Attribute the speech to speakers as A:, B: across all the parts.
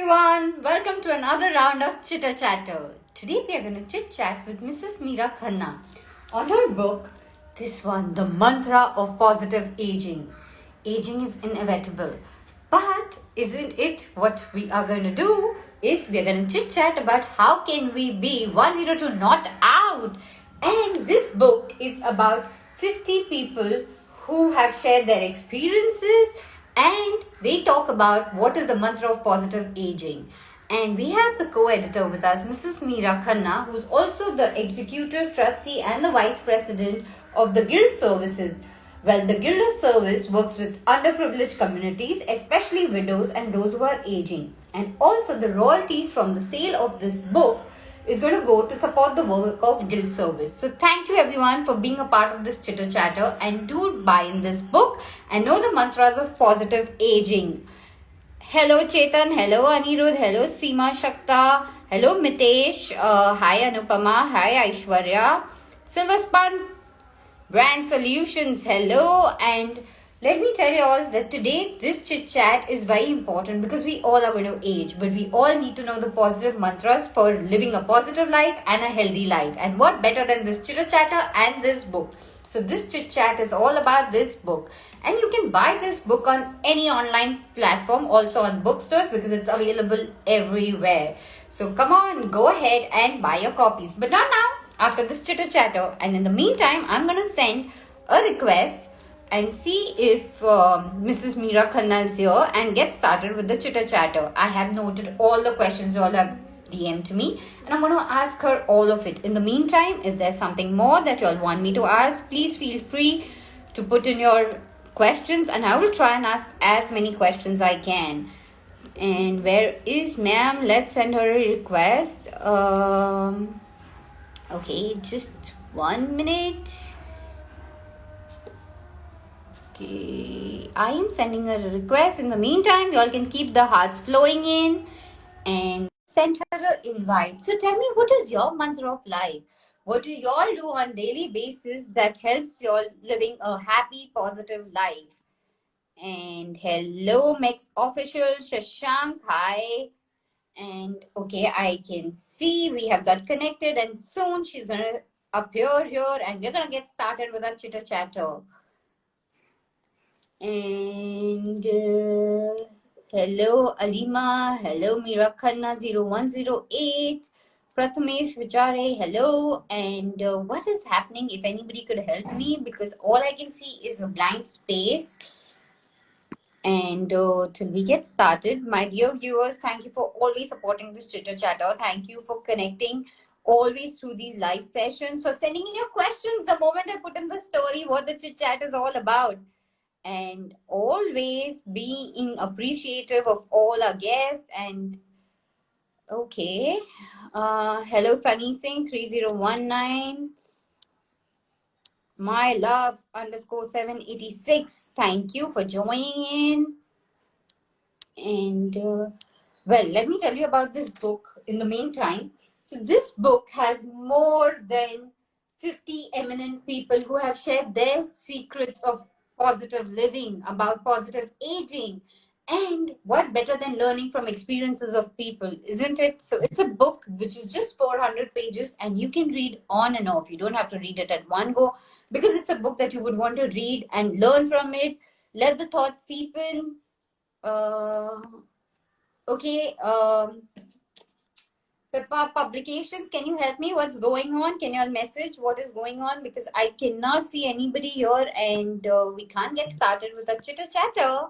A: everyone, welcome to another round of Chitter Chatter. Today we are going to chit chat with Mrs. Meera Khanna on her book, this one, The Mantra of Positive Aging. Aging is inevitable, but isn't it? What we are going to do is we are going to chit chat about how can we be 102 not out. And this book is about 50 people who have shared their experiences and they talk about what is the mantra of positive aging. And we have the co-editor with us, Mrs. Meera Khanna, who's also the executive trustee and the vice president of the Guild Services. Well, the Guild of Service works with underprivileged communities, especially widows and those who are aging. And also the royalties from the sale of this book is going to go to support the work of Guild Service. So thank you everyone for being a part of this Chitter Chatter, and do buy in this book and know the mantras of positive aging. Hello Chetan, hello Anirudh, hello Seema Shakta, hello Mitesh, hi Anupama, hi Aishwarya, Silverspan Brand Solutions, hello. And let me tell you all that today this chit chat is very important because we all are going to age, but we all need to know the positive mantras for living a positive life and a healthy life. And what better than this chitter chatter and this book? So this chit chat is all about this book, and you can buy this book on any online platform, also on bookstores, because it's available everywhere. So come on, go ahead and buy your copies, but not now, after this chitter chatter. And in the meantime, I'm going to send a request and see if Mrs. Meera Khanna is here and get started with the chitter chatter. I have noted all the questions you all have DM'd to me, and I'm going to ask her all of it. In the meantime, if there's something more that you all want me to ask, please feel free to put in your questions, and I will try and ask as many questions I can. And where is ma'am? Let's send her a request. Okay, just 1 minute. Okay, I am sending her a request. In the meantime, you all can keep the hearts flowing in and send her an invite. So tell me, what is your mantra of life? What do you all do on daily basis that helps you all living a happy, positive life? And hello, Mix Official Shashank, hi. And okay, I can see we have got connected, and soon she's gonna appear here, and we're gonna get started with our chitter chatter. And hello Alima, hello Meera Khanna 0108, Prathamesh Vichare, hello. And what is happening? If anybody could help me, because all I can see is a blank space. And till we get started, my dear viewers, thank you for always supporting this chitter chatter. Thank you for connecting always through these live sessions, for sending in your questions the moment I put in the story what the chit chat is all about, and always being appreciative of all our guests. And okay, hello Sunny Singh 3019, my love underscore 786, thank you for joining in. And well, let me tell you about this book in the meantime. So this book has more than 50 eminent people who have shared their secrets of positive living, about positive aging. And what better than learning from experiences of people, isn't it? So it's a book which is just 400 pages, and you can read on and off. You don't have to read it at one go, because it's a book that you would want to read and learn from it. Let the thoughts seep in. Okay, Pippa Publications, can you help me? What's going on? Can you all message what is going on? Because I cannot see anybody here, and we can't get started with a chitter chatter.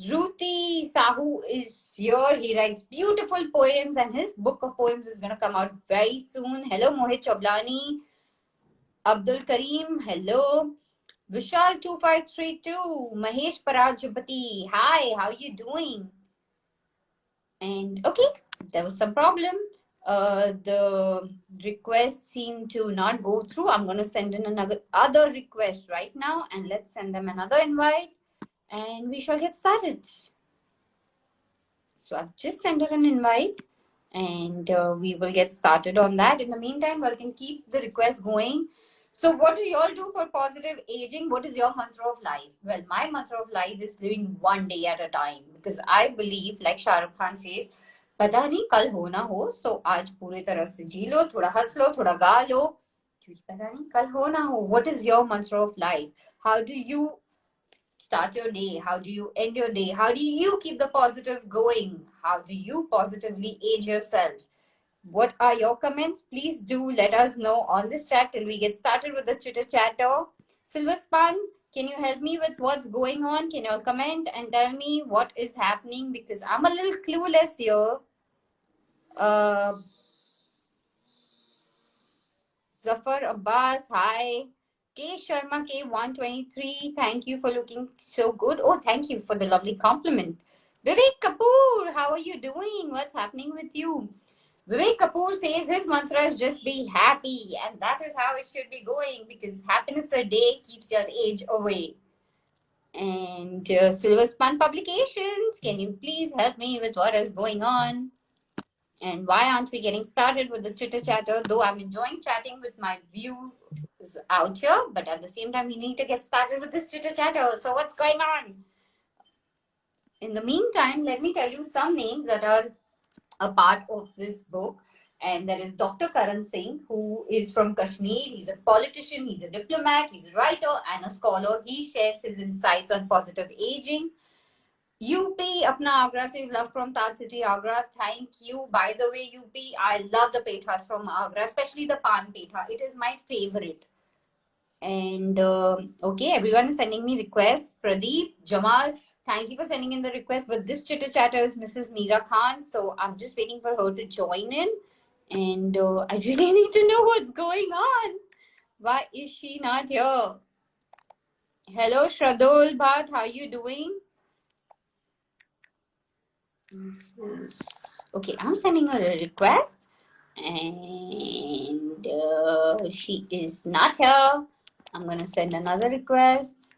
A: Ruti Sahu is here. He writes beautiful poems, and his book of poems is going to come out very soon. Hello, Mohit Choblani. Abdul Karim, hello. Vishal 2532, Mahesh Parajapati, hi, how you doing? And okay, there was some problem. The request seemed to not go through. I'm going to send in other request right now, and let's send them another invite, and we shall get started. So I've just sent her an invite, and we will get started on that. In the meantime, we can keep the request going. So what do you all do for positive aging? What is your mantra of life? Well, my mantra of life is living one day at a time, because I believe, like Shah Rukh Khan says, पता नहीं कल हो ना हो, so आज पूरी तरह से जी लो, थोड़ा हंस लो, थोड़ा गा लो, क्योंकि पता नहीं कल हो ना हो. What is your mantra of life? How do you start your day? How do you end your day? How do you keep the positive going? How do you positively age yourself? What are your comments? Please do let us know on this chat till we get started with the chitter chatter. Silver Span, can you help me with what's going on? Can you all comment and tell me what is happening? Because I'm a little clueless here. Uh, Zafar Abbas, hi. K Sharma K123, thank you for looking so good. Oh, thank you for the lovely compliment. Vivek Kapoor, how are you doing? What's happening with you? Vivek Kapoor says his mantra is just be happy, and that is how it should be going because happiness a day keeps your age away. And Silver Spun Publications, can you please help me with what is going on? And why aren't we getting started with the chitter chatter? Though I'm enjoying chatting with my viewers out here, but at the same time, we need to get started with this chitter chatter. So, what's going on? In the meantime, let me tell you some names that are a part of this book. And there is Dr. Karan Singh, who is from Kashmir. He's a politician, he's a diplomat, he's a writer, and a scholar. He shares his insights on positive aging. UP, Apna Agra says love from Taj City, Agra. Thank you. By the way, UP, I love the pethas from Agra, especially the pan petha. It is my favorite. And okay, everyone is sending me requests. Pradeep, Jamal, thank you for sending in the request. But this chitter chatter is Mrs. Meera Khan, so I'm just waiting for her to join in. And I really need to know what's going on. Why is she not here? Hello, Shradul Bhatt, how are you doing? Okay, I'm sending her a request, and she is not here. I'm gonna send another request.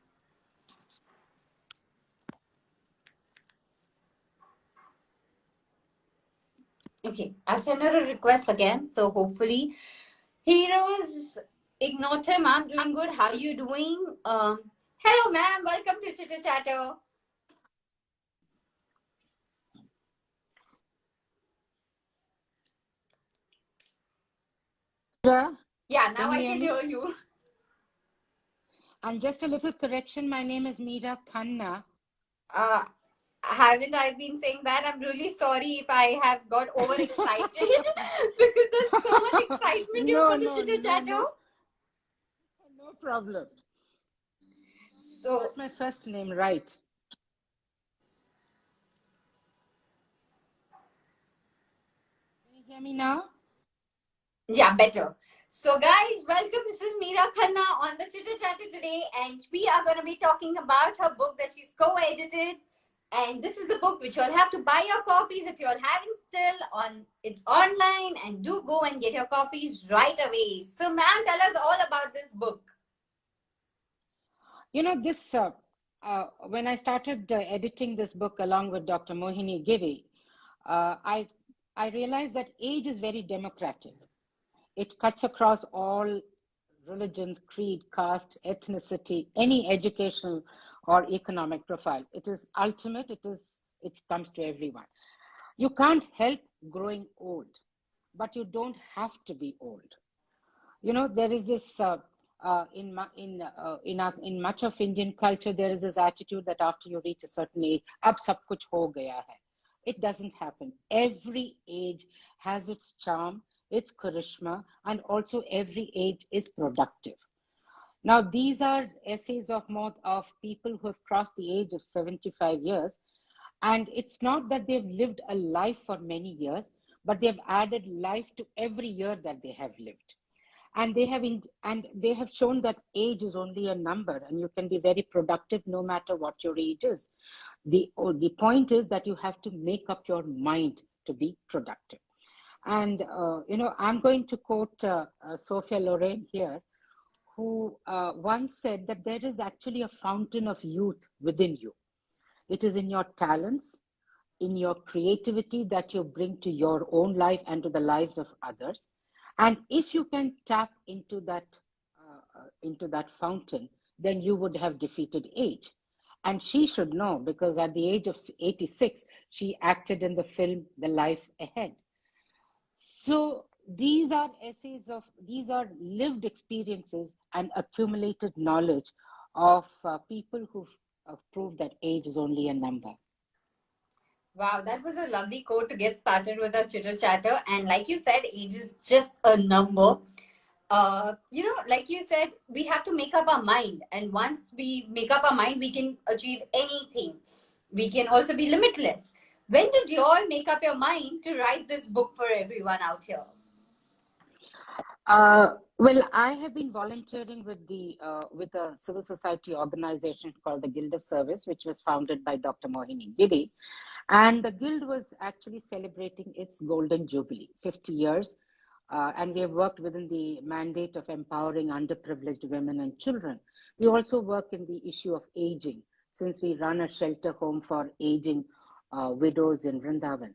A: Okay, I'll send her a request again. So hopefully, Heroes Ignotum, I'm doing good. How are you doing? Hello, ma'am. Welcome to Chitter Chatter. Yeah, now I can hear you.
B: And just a little correction, my name is Meera Khanna.
A: Haven't I been saying that? I'm really sorry if I have got overexcited because there's so much excitement here for the Chitter Chatter.
B: No problem.
A: So,
B: Got my first name right. Can you hear me now?
A: Yeah, better. So, guys, welcome Mrs. Meera Khanna on the Chitter Chatter today, and we are going to be talking about her book that she's co-edited. And this is the book which you'll have to buy your copies if you're having still on. It's online, and do go and get your copies right away. So, ma'am, tell us all about this book.
B: You know, this when I started editing this book along with Dr. Mohini Giri, I realized that age is very democratic. It cuts across all religions, creed, caste, ethnicity, any educational or economic profile. It is ultimate. It comes to everyone. You can't help growing old, but you don't have to be old. You know, there is this in much of Indian culture, there is this attitude that after you reach a certain age, ab sab kuch ho gaya hai. It doesn't happen. Every age has its charm, its charisma, and also every age is productive. Now, these are essays of people who have crossed the age of 75 years. And it's not that they've lived a life for many years, but they've added life to every year that they have lived. And they have shown that age is only a number, and you can be very productive no matter what your age is. The point is that you have to make up your mind to be productive. And you know, I'm going to quote Sophia Loren here, who once said that there is actually a fountain of youth within you. It is in your talents, in your creativity that you bring to your own life and to the lives of others. And if you can tap into that fountain, then you would have defeated age. And she should know because at the age of 86, she acted in the film The Life Ahead. So these are these are lived experiences and accumulated knowledge of people who've proved that age is only a number.
A: Wow, that was a lovely quote to get started with our chitter chatter. And like you said, age is just a number. Like you said, we have to make up our mind. And once we make up our mind, we can achieve anything. We can also be limitless. When did you all make up your mind to write this book for everyone out here?
B: Well, I have been volunteering with a civil society organization called the Guild of Service, which was founded by Dr. Mohini Giri, and the Guild was actually celebrating its golden jubilee, 50 years, and we have worked within the mandate of empowering underprivileged women and children. We also work in the issue of aging, since we run a shelter home for aging widows in Vrindavan.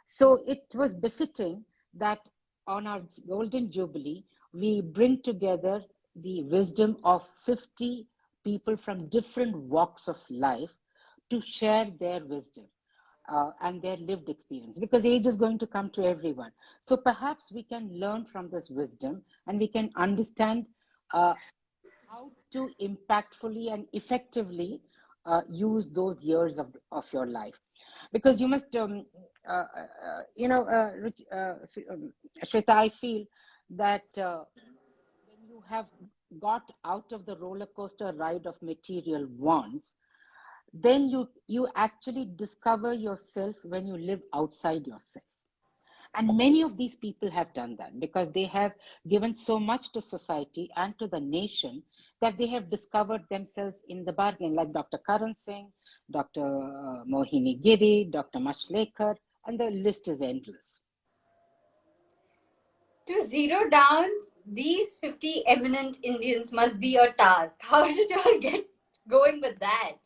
B: So it was befitting that on our Golden Jubilee, we bring together the wisdom of 50 people from different walks of life to share their wisdom and their lived experience, because age is going to come to everyone. So perhaps we can learn from this wisdom and we can understand how to impactfully and effectively use those years of your life. Because you must, Shweta, I feel that when you have got out of the roller coaster ride of material wants, then you actually discover yourself when you live outside yourself. And many of these people have done that because they have given so much to society and to the nation that they have discovered themselves in the bargain, like Dr. Karan Singh, Dr. Mohini Giri, Dr. Mashlekar, and the list is endless.
A: To zero down these 50 eminent Indians must be a task. How did you all get going with that?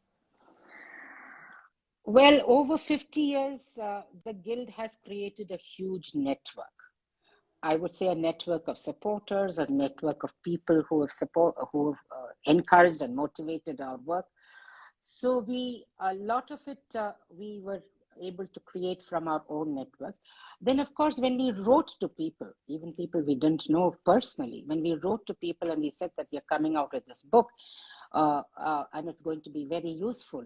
B: Well, over 50 years, the Guild has created a huge network. I would say a network of supporters, a network of people who have encouraged and motivated our work. So a lot of it, we were able to create from our own networks. Then, of course, when we wrote to people, even people we didn't know personally, when we wrote to people and we said that we are coming out with this book and it's going to be very useful,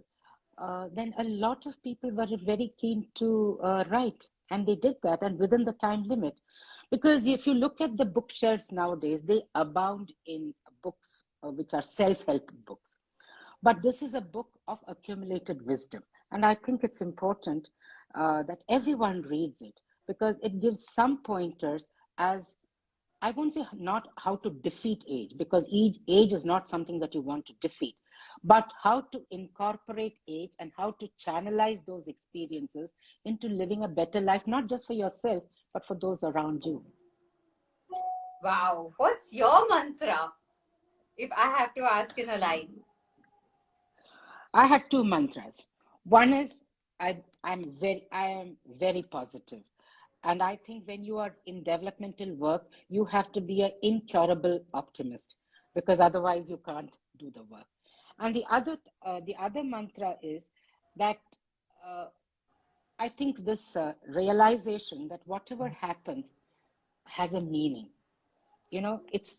B: then a lot of people were very keen to write, and they did that, and within the time limit. Because if you look at the bookshelves nowadays, they abound in books which are self-help books. But this is a book of accumulated wisdom. And I think it's important that everyone reads it because it gives some pointers as, I won't say not how to defeat age, because age is not something that you want to defeat, but how to incorporate age and how to channelize those experiences into living a better life, not just for yourself, but for those around you.
A: Wow. What's your mantra? If I have to ask in a line.
B: I have two mantras. One is I am very positive. And I think when you are in developmental work, you have to be an incurable optimist because otherwise you can't do the work. And the other mantra is that I think this realization that whatever happens has a meaning.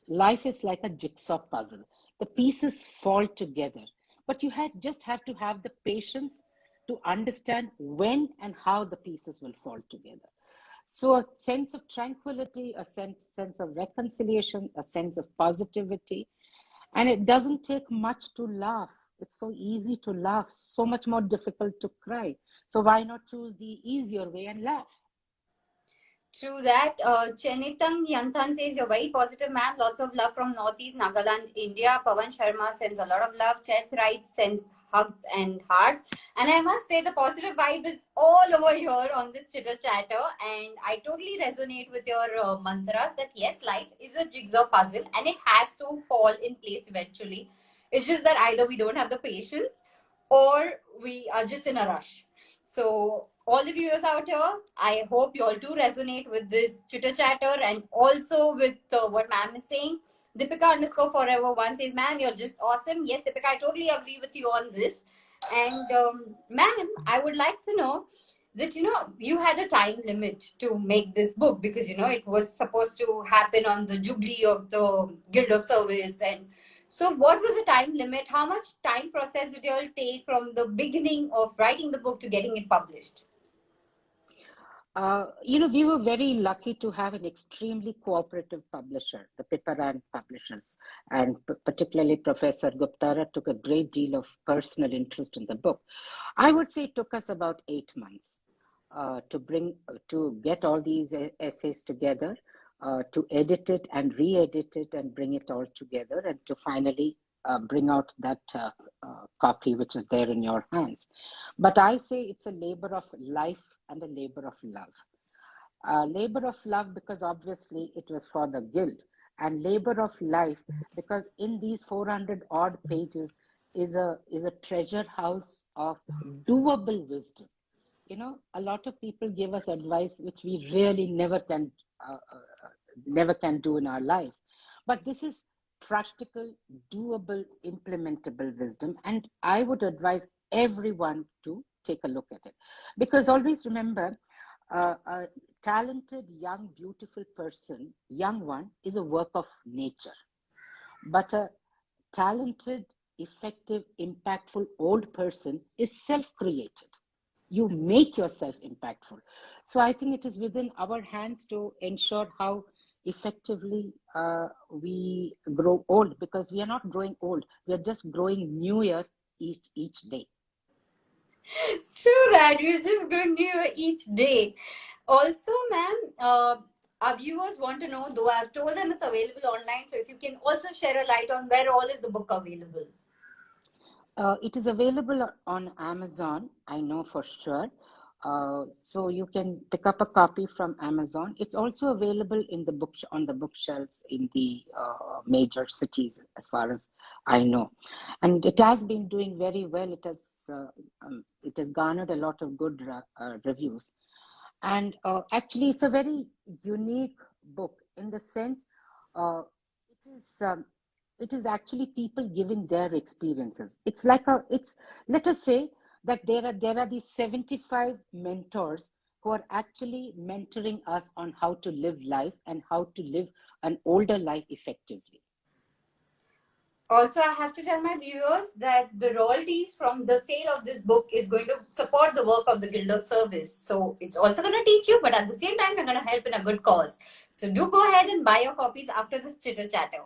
B: Life is like a jigsaw puzzle. The pieces fall together, but you just have to have the patience to understand when and how the pieces will fall together. So a sense of tranquility, a sense of reconciliation, a sense of positivity. And it doesn't take much to laugh. It's so easy to laugh, so much more difficult to cry. So why not choose the easier way and laugh?
A: True that. Chenitang Yanthan says, you're very positive, man. Lots of love from Northeast Nagaland, India. Pavan Sharma sends a lot of love. Chet writes, sends hugs and hearts. And I must say, the positive vibe is all over here on this chitter chatter. And I totally resonate with your mantras that yes, life is a jigsaw puzzle and it has to fall in place eventually. It's just that either we don't have the patience or we are just in a rush. So, all the viewers out here, I hope you all do resonate with this chitter chatter and also with what ma'am is saying. Deepika _forever one says, ma'am, you're just awesome. Yes, Deepika, I totally agree with you on this. And ma'am, I would like to know that you had a time limit to make this book because it was supposed to happen on the jubilee of the Guild of Service. And so, what was the time limit? How much time process did you all take from the beginning of writing the book to getting it published?
B: We were very lucky to have an extremely cooperative publisher, the Piparan publishers, and particularly Professor Guptara took a great deal of personal interest in the book. I would say it took us about 8 months to get all these essays together, to edit it and re-edit it and bring it all together, and to finally bring out that copy which is there in your hands. But I say it's a labor of life and a labor of love. Labor of love because obviously it was for the guild, and labor of life because in these 400 odd pages is a treasure house of doable wisdom. A lot of people give us advice which we really never can do in our lives, but this is practical, doable, implementable wisdom, and I would advise everyone to take a look at it, because always remember, a talented young beautiful person, young one, is a work of nature, but a talented, effective, impactful old person is self-created. You make yourself impactful. So I think it is within our hands to ensure how effectively we grow old, because we are not growing old, we are just growing newer each day.
A: True that. We're just growing newer each day. Also, ma'am, our viewers want to know, though I've told them it's available online, so if you can also share a light on where all is the book available.
B: It is available on Amazon, I know for sure. So you can pick up a copy from Amazon. It's also available on the bookshelves in the major cities, as far as I know, and it has been doing very well. It has garnered a lot of good reviews, and actually, it's a very unique book in the sense it is. It is actually people giving their experiences. It's let us say that there are these 75 mentors who are actually mentoring us on how to live life and how to live an older life effectively.
A: Also, I have to tell my viewers that the royalties from the sale of this book is going to support the work of the Guild of Service. So it's also going to teach you, but at the same time, you're going to help in a good cause. So do go ahead and buy your copies after this chitter chatter.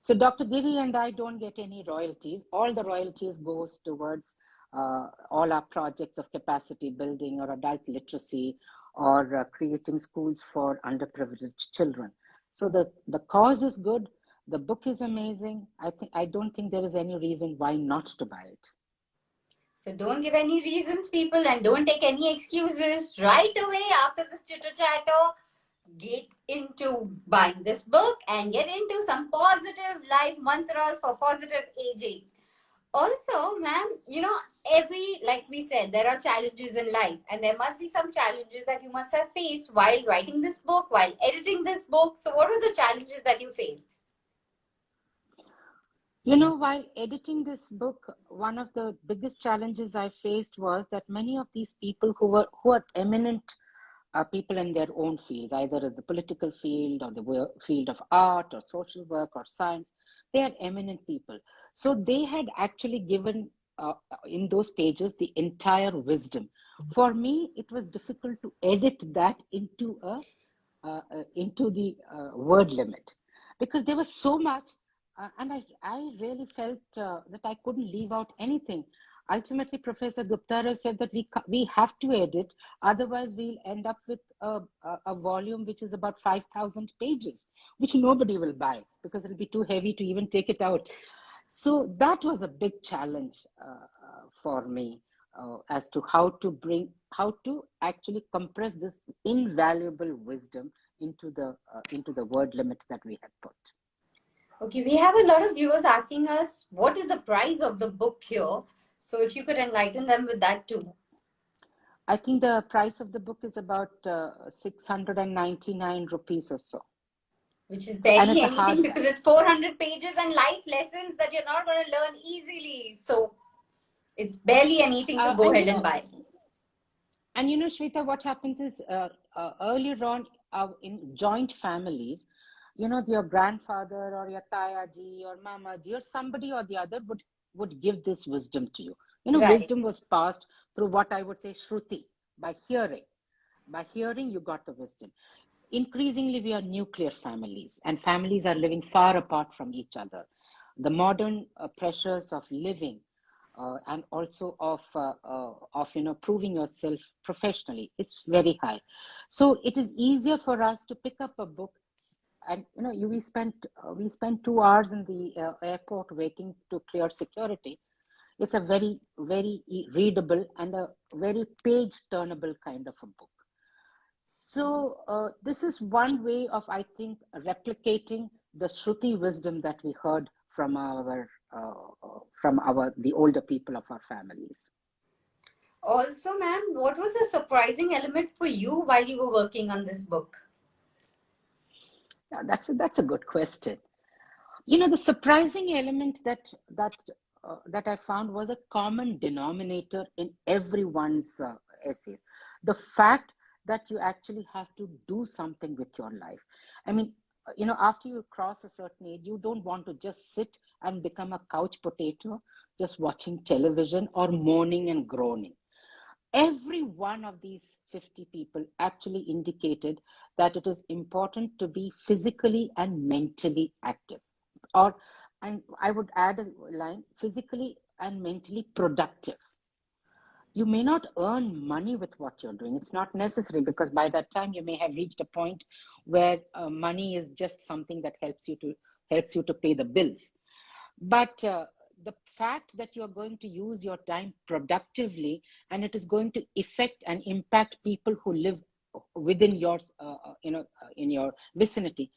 B: So Dr. Giri and I don't get any royalties. All the royalties goes towards all our projects of capacity building or adult literacy or creating schools for underprivileged children. So the cause is good. The book is amazing. I don't think there is any reason why not to buy it.
A: So don't give any reasons, people, and don't take any excuses. Right away after this chitter chatter, get into buying this book and get into some positive life mantras for positive aging. Also, ma'am, like we said, there are challenges in life, and there must be some challenges that you must have faced while writing this book, while editing this book. So, what were the challenges that you faced?
B: While editing this book, one of the biggest challenges I faced was that many of these people who are eminent people in their own fields, either in the political field or the field of art or social work or science. They are eminent people. So they had actually given in those pages the entire wisdom. For me, it was difficult to edit that into the word limit, because there was so much, and I really felt that I couldn't leave out anything. Ultimately, Professor Guptara said that we have to edit, otherwise we'll end up with a volume which is about 5,000 pages, which nobody will buy because it'll be too heavy to even take it out. So that was a big challenge for me as to how to actually compress this invaluable wisdom into the word limit that we had put.
A: Okay, we have a lot of viewers asking us what is the price of the book here. So, if you could enlighten them with that too.
B: I think the price of the book is about 699 rupees or so.
A: Which is
B: And
A: barely
B: it's a
A: anything
B: hard,
A: because it's 400 pages and life lessons that you're not going to learn easily. So it's barely anything to go
B: and
A: ahead and buy.
B: Shweta, what happens is earlier on in joint families, your grandfather or your tayaji or mamaji or somebody or the other would give this wisdom to you.
A: Right.
B: Wisdom was passed through what I would say shruti, by hearing. By hearing, you got the wisdom. Increasingly, we are nuclear families, and families are living far apart from each other. The modern pressures of living and also of proving yourself professionally is very high. So it is easier for us to pick up a book, and we spent 2 hours in the airport waiting to clear security. It's a very very readable and a very page turnable kind of a book. So this is one way of, I think, replicating the Shruti wisdom that we heard from the older people of our families.
A: Also, ma'am, what was the surprising element for you while you were working on this book?
B: Yeah, that's a good question. The surprising element that I found was a common denominator in everyone's essays. The fact that you actually have to do something with your life. I mean, after you cross a certain age, you don't want to just sit and become a couch potato, just watching television or moaning and groaning. Every one of these 50 people actually indicated that it is important to be physically and mentally active, and I would add a line, physically and mentally productive. You may not earn money with what you're doing. It's not necessary, because by that time you may have reached a point where money is just something that helps you to pay the bills. But the fact that you're going to use your time productively, and it is going to affect and impact people who live within in your vicinity,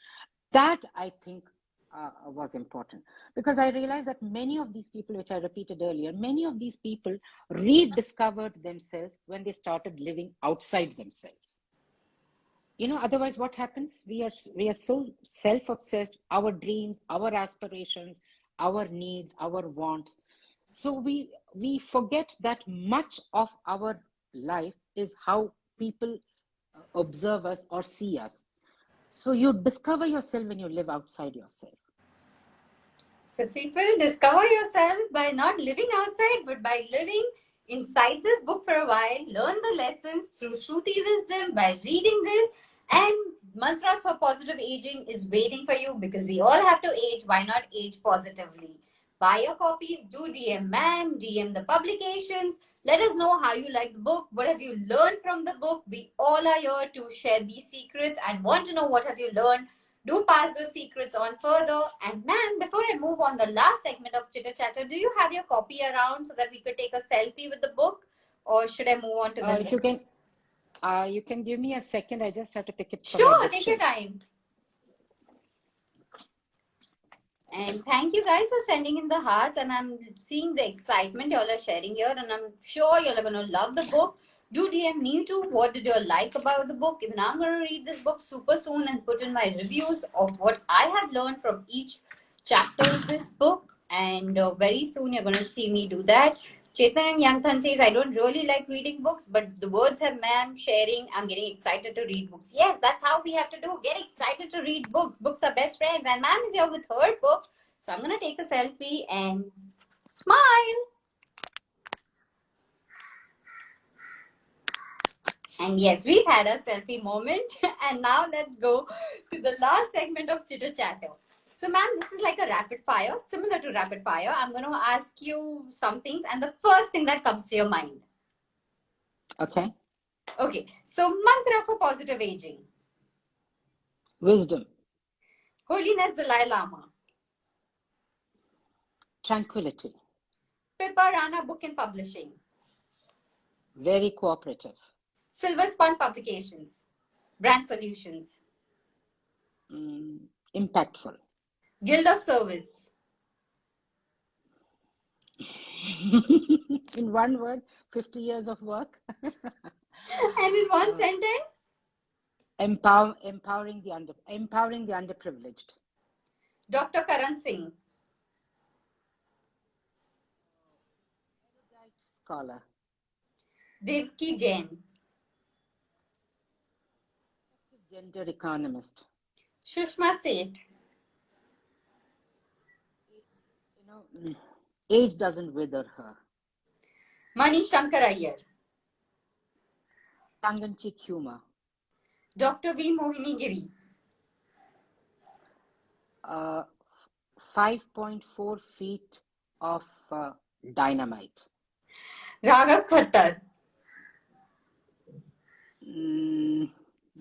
B: that I think was important, because I realized that many of these people, which I repeated earlier, many of these people rediscovered themselves when they started living outside themselves. Otherwise what happens? We are so self-obsessed, our dreams, our aspirations, our needs, our wants. So we forget that much of our life is how people observe us or see us. So you discover yourself when you live outside yourself.
A: So people discover yourself by not living outside, but by living inside this book for a while, learn the lessons through Shruti wisdom by reading this, and Mantras for Positive Aging is waiting for you, because we all have to age. Why not age positively? Buy your copies, do DM ma'am, DM the publications. Let us know how you like the book. What have you learned from the book? We all are here to share these secrets and want to know what have you learned. Do pass the secrets on further. And ma'am, before I move on the last segment of Chitter Chatter, do you have your copy around so that we could take a selfie with the book? Or should I move on to the
B: If you can give me a second. I just have to pick it from my
A: Sure, take your
B: bookshelf.
A: time. And thank you guys for sending in the hearts. And I'm seeing the excitement y'all are sharing here. And I'm sure y'all are going to love the book. Do DM me too. What did you like about the book? Even I'm going to read this book super soon and put in my reviews of what I have learned from each chapter of this book. And very soon you're going to see me do that. Chetan and Yangthan says, I don't really like reading books, but the words have ma'am sharing. I'm getting excited to read books. Yes, that's how we have to do. Get excited to read books. Books are best friends. And ma'am is here with her book. So I'm going to take a selfie and smile. And yes, we've had a selfie moment. And now let's go to the last segment of Chitter Chatter. So, ma'am, this is like a rapid fire, similar to rapid fire. I'm going to ask you some things, and the first thing that comes to your mind.
B: Okay.
A: Okay. So, mantra for positive aging.
B: Wisdom.
A: Holiness Dalai Lama.
B: Tranquility.
A: Pippa Rana Book and Publishing.
B: Very cooperative.
A: Silver Spun Publications. Brand Solutions.
B: Impactful.
A: Guild of Service.
B: In one word, 50 years of work.
A: And in one sentence?
B: Empowering the underprivileged.
A: Dr. Karan Singh.
B: Erudite scholar.
A: Devki Jain.
B: Gender economist.
A: Sushma Seth.
B: Age doesn't wither her.
A: Mani Shankar Iyer.
B: Tongue-in-cheek humor.
A: Dr. V. Mohini Giri.
B: 5.4 feet of dynamite.
A: Raghav Khattar.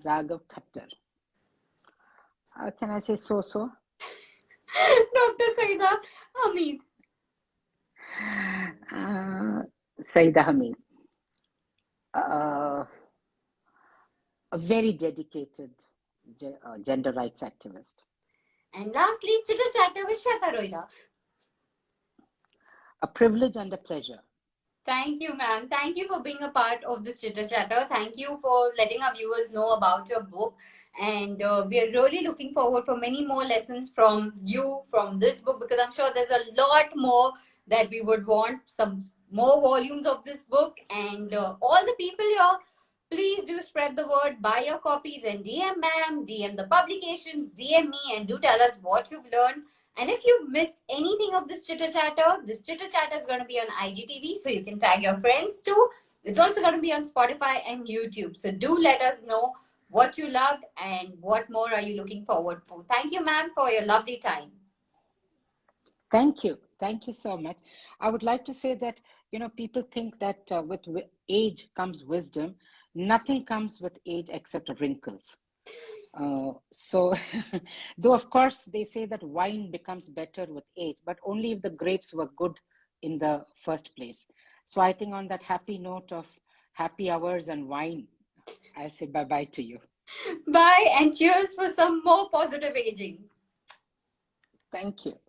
B: Raghav Khattar. Can I say so-so?
A: Dr. Saida Hamid.
B: Saida Hamid. A very dedicated gender rights activist.
A: And lastly, Chitter Chatter with Shweta Roira.
B: A privilege and a pleasure.
A: Thank you, ma'am. Thank you for being a part of this Chitter Chatter. Thank you for letting our viewers know about your book. And we are really looking forward for many more lessons from you, from this book, because I'm sure there's a lot more that we would want, some more volumes of this book. And all the people here, please do spread the word, buy your copies and DM ma'am, DM the publications, DM me, and do tell us what you've learned. And if you've missed anything of this Chitter Chatter is going to be on IGTV, so you can tag your friends too. It's also going to be on Spotify and YouTube. So do let us know what you loved and what more are you looking forward to. Thank you, ma'am, for your lovely time.
B: Thank you. Thank you so much. I would like to say that, people think that with age comes wisdom. Nothing comes with age except wrinkles. So, though of course they say that wine becomes better with age, but only if the grapes were good in the first place. So I think on that happy note of happy hours and wine, I'll say bye-bye to you.
A: Bye and cheers for some more positive aging.
B: Thank you.